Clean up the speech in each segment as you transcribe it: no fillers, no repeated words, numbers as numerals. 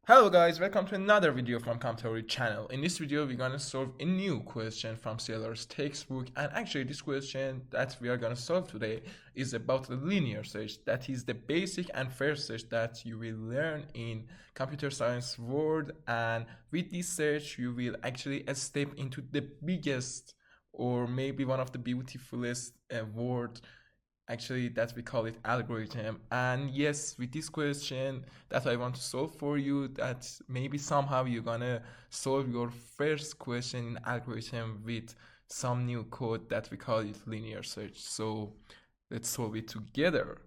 Hello guys, welcome to another video from Comtheory channel. In this video, we're gonna solve a new question from CLRS textbook, and actually this question that we are gonna solve today is about the linear search. That is the basic and first search that you will learn in computer science world, and with this search you will actually step into the biggest or maybe one of the beautifulest word actually that we call it algorithm. And yes, with this question that I want to solve for you, that maybe somehow you're gonna solve your first question in algorithm with some new code that we call it linear search. So let's solve it together.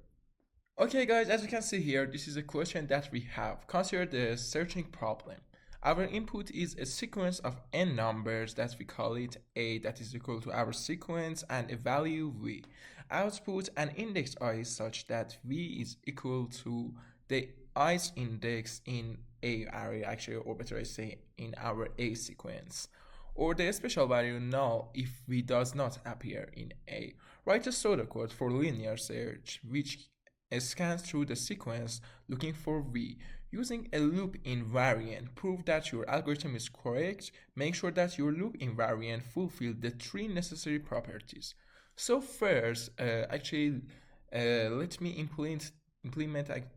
Okay guys, as you can see here, this is a question that we have. Consider the searching problem. Our input is a sequence of n numbers that we call it a, that is equal to our sequence, and a value v. Output an index I such that v is equal to the ith index in a array, actually, or better I say in our a sequence, or the special value null if v does not appear in a. Write a pseudocode for linear search which scans through the sequence looking for v. Using a loop invariant, prove that your algorithm is correct. Make sure that your loop invariant fulfills the three necessary properties. So first, let me implement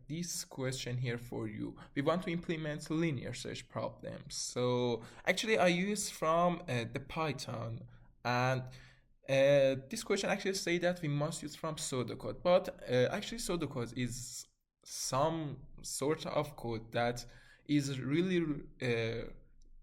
this question here for you. We want to implement linear search problems. So actually I use from the Python, and this question actually say that we must use from pseudocode, but actually pseudocode is some sort of code that is really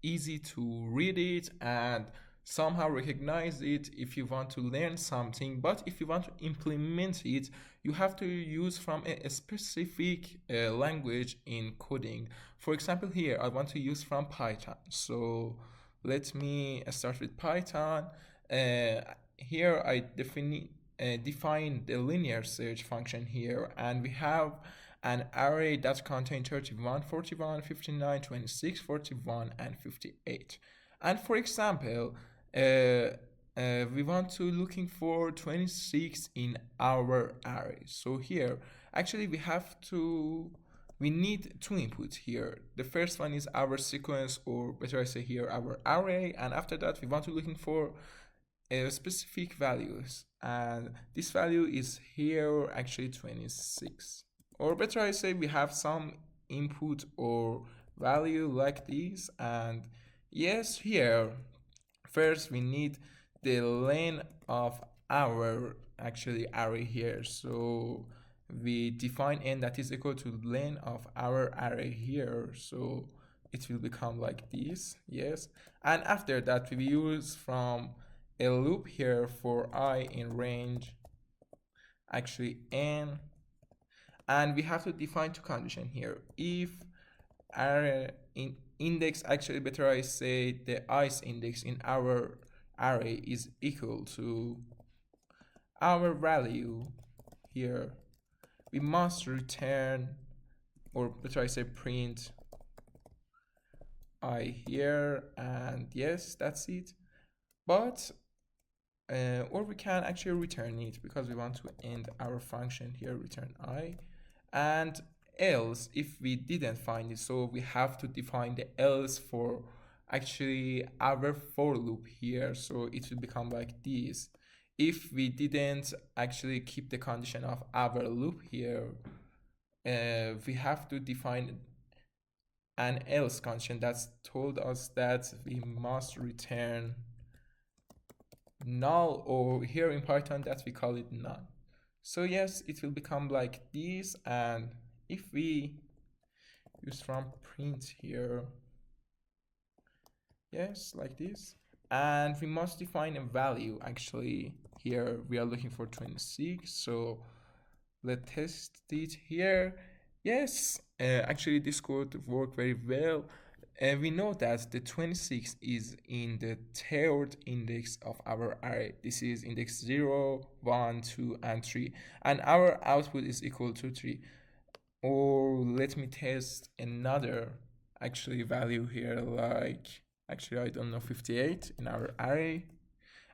easy to read it and somehow recognize it if you want to learn something. But if you want to implement it, you have to use from a specific language in coding. For example, here I want to use from Python. So let me start with Python. Here I define the linear search function here, and we have an array that contains 31, 41, 59, 26, 41, and 58. And for example, we want to looking for 26 in our array. So here, actually we need two inputs here. The first one is our sequence, or better I say here, our array, and after that we want to looking for specific values, and this value is here actually 26, or better I say we have some input or value like this. And yes, here first we need the length of our actually array here. So we define n that is equal to length of our array here, so it will become like this. Yes, and after that we use from a loop here for I in range actually n, and we have to define two conditions here. If our index, actually better I say the ith index in our array is equal to our value here, we must return, or better I say print I here, and yes, that's it. But or we can actually return it because we want to end our function here, return I, and else if we didn't find it, so we have to define the else for actually our for loop here. So it will become like this. If we didn't actually keep the condition of our loop here, we have to define an else condition that's told us that we must return null, or here in Python that we call it none. So yes, it will become like this, and if we use from print here, yes, like this, and we must define a value. Actually here we are looking for 26, so let's test it here. Yes, actually this code worked very well. We know that the 26 is in the third index of our array. This is index 0, 1, 2, and 3, and our output is equal to 3. Or let me test another actually value here, like actually I don't know, 58 in our array,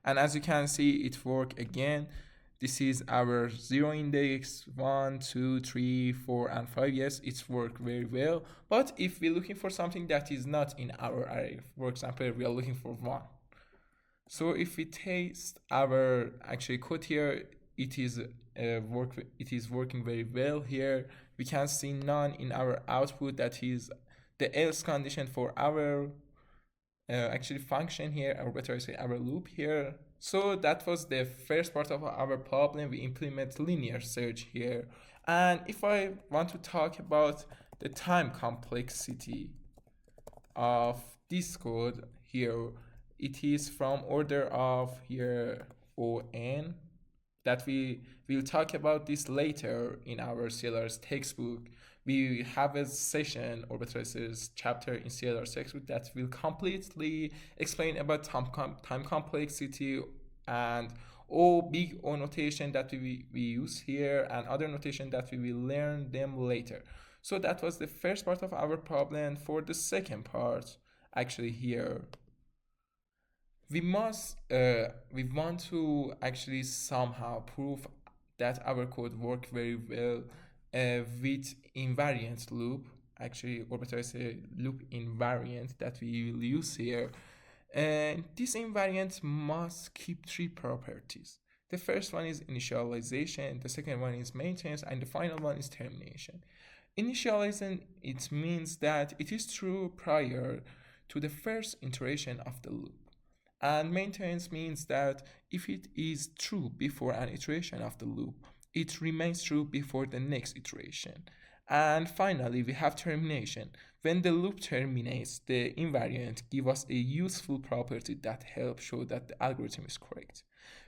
and as you can see it worked again. This is our zero index, 1, 2, 3, 4, and 5. Yes, it's worked very well. But if we're looking for something that is not in our array, for example, we are looking for 1. So if we taste our actually code here, it is working very well here. We can see none in our output. That is the else condition for our actually function here, or better I say our loop here. So that was the first part of our problem. We implement linear search here. And if I want to talk about the time complexity of this code here, it is from order of here on, that we will talk about this later in our CLRS textbook. We have a session, or better say chapter in CLRS textbook, that will completely explain about time complexity and all big O notation that we use here, and other notation that we will learn them later. So that was the first part of our problem. For the second part, actually here, we want to actually somehow prove that our code work very well with invariant loop, actually, or better say loop invariant that we will use here. And this invariant must keep three properties. The first one is initialization, the second one is maintenance, and the final one is termination. Initialization, it means that it is true prior to the first iteration of the loop. And maintenance means that if it is true before an iteration of the loop, it remains true before the next iteration. And finally, we have termination. When the loop terminates, the invariant gives us a useful property that helps show that the algorithm is correct.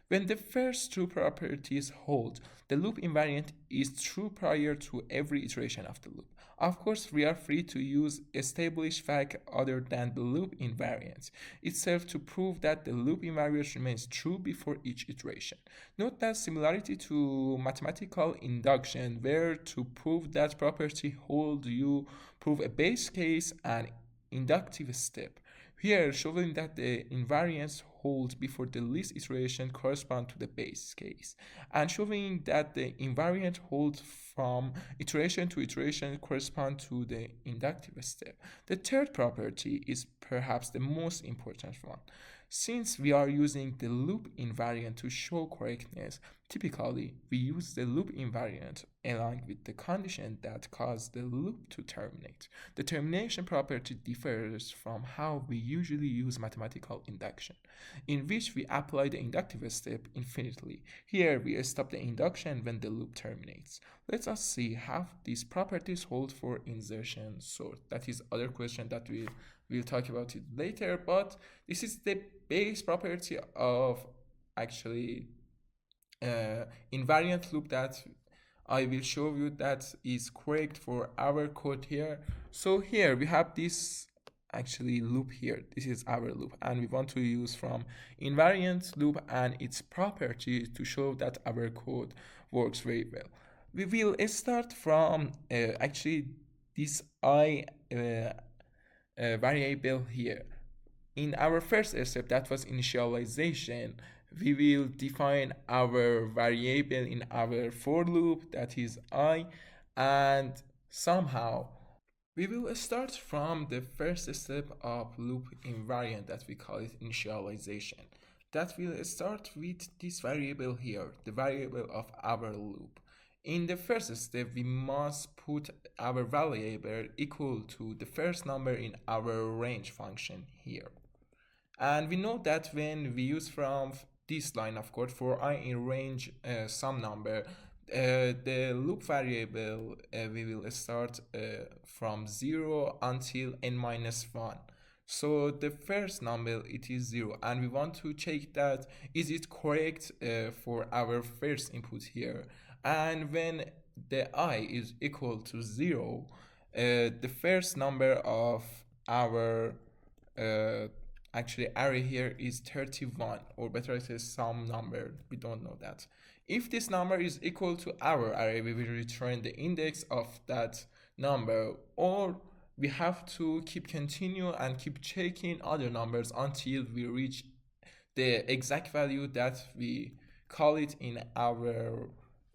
When the first two properties hold, the loop invariant is true prior to every iteration of the loop. Of course, we are free to use established fact other than the loop invariant. It serves to prove that the loop invariant remains true before each iteration. Note that similarity to mathematical induction, where to prove that property hold you prove a base case and inductive step. Here, showing that the invariance holds before the least iteration correspond to the base case, and showing that the invariant holds from iteration to iteration correspond to the inductive step. The third property is perhaps the most important one. Since we are using the loop invariant to show correctness, typically we use the loop invariant along with the condition that caused the loop to terminate. The termination property differs from how we usually use mathematical induction, in which we apply the inductive step infinitely. Here we stop the induction when the loop terminates. Let us see how these properties hold for insertion sort. That is other question that we'll talk about it later, but this is the base property of actually invariant loop that I will show you that is correct for our code here. So here we have this actually loop here. This is our loop, and we want to use from invariant loop and its property to show that our code works very well. We will start from actually this I variable here. In our first step, that was initialization, we will define our variable in our for loop, that is I, and somehow we will start from the first step of loop invariant that we call it initialization. That will start with this variable here, the variable of our loop. In the first step, we must put our variable equal to the first number in our range function here. And we know that when we use from this line of code for I in range some number, the loop variable we will start from 0 until n minus 1. So the first number it is 0, and we want to check that is it correct for our first input here. And when the I is equal to 0, the first number of our actually array here is 31, or better I say some number, we don't know that. If this number is equal to our array, we will return the index of that number, or we have to keep continue and keep checking other numbers until we reach the exact value that we call it in our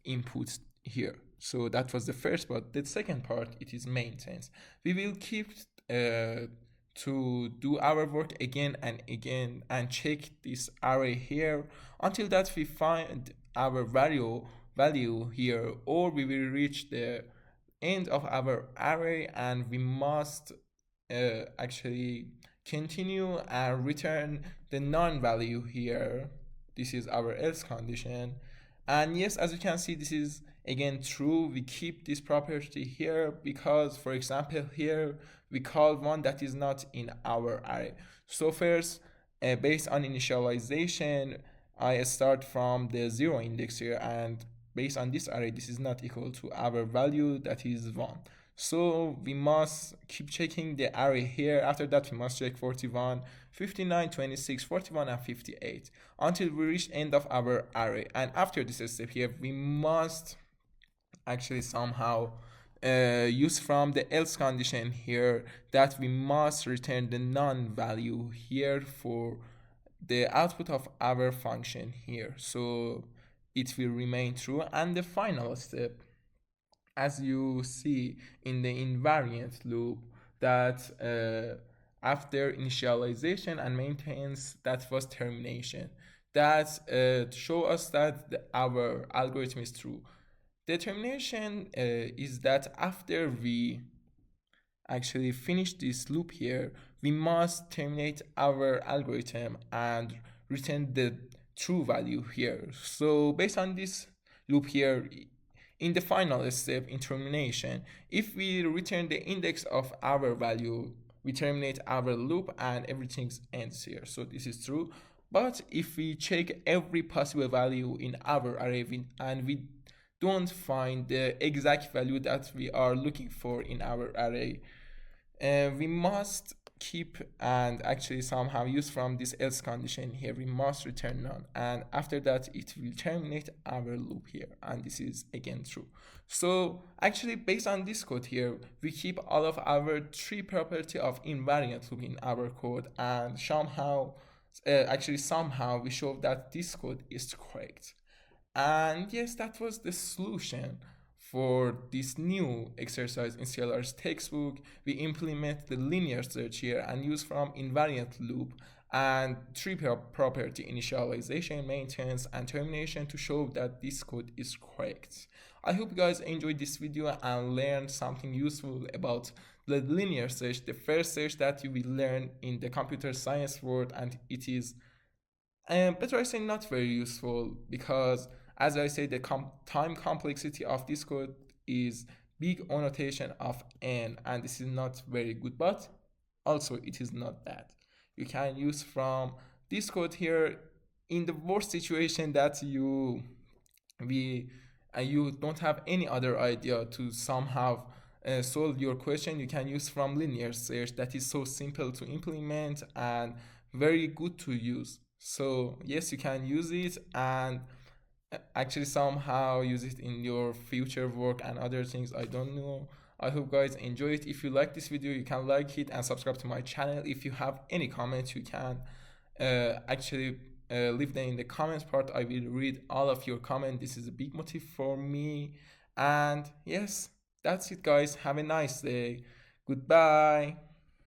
input here. So that was the first part. The second part, it is maintenance. We will keep uh, to do our work again and again and check this array here until that we find our value here, or we will reach the end of our array and we must actually continue and return the non-value here. This is our else condition. And yes, as you can see, this is again true. We keep this property here because, for example, here we call one that is not in our array. So first, based on initialization, I start from the 0 index here, and based on this array, this is not equal to our value that is 1. So we must keep checking the array here. After that, we must check 41, 59, 26, 41, and 58 until we reach end of our array. And after this step here, we must actually somehow use from the else condition here that we must return the non-value here for the output of our function here. So it will remain true. And the final step, as you see in the invariant loop, that after initialization and maintenance, that was termination. That show us that our algorithm is true. The termination is that after we actually finish this loop here, we must terminate our algorithm and return the true value here. So based on this loop here, in the final step in termination, if we return the index of our value, we terminate our loop and everything ends here. So this is true. But if we check every possible value in our array and we don't find the exact value that we are looking for in our array, we must keep and actually somehow use from this else condition here. We must return none, and after that it will terminate our loop here, and this is again true. So actually based on this code here, we keep all of our three property of invariant loop in our code, and somehow we show that this code is correct. And yes, that was the solution for this new exercise in CLR's textbook. We implement the linear search here and use from invariant loop and three property initialization, maintenance, and termination to show that this code is correct. I hope you guys enjoyed this video and learned something useful about the linear search, the first search that you will learn in the computer science world, and it is better I say not very useful because, as I say, the time complexity of this code is big annotation of n, and this is not very good, but also it is not bad. You can use from this code here in the worst situation that you don't have any other idea to somehow solve your question. You can use from linear search that is so simple to implement and very good to use. So yes, you can use it and actually somehow use it in your future work and other things. I don't know. I hope guys enjoy it. If you like this video, you can like it and subscribe to my channel. If you have any comments, you can leave them in the comments part. I will read all of your comments. This is a big motive for me. And yes, that's it guys. Have a nice day. Goodbye.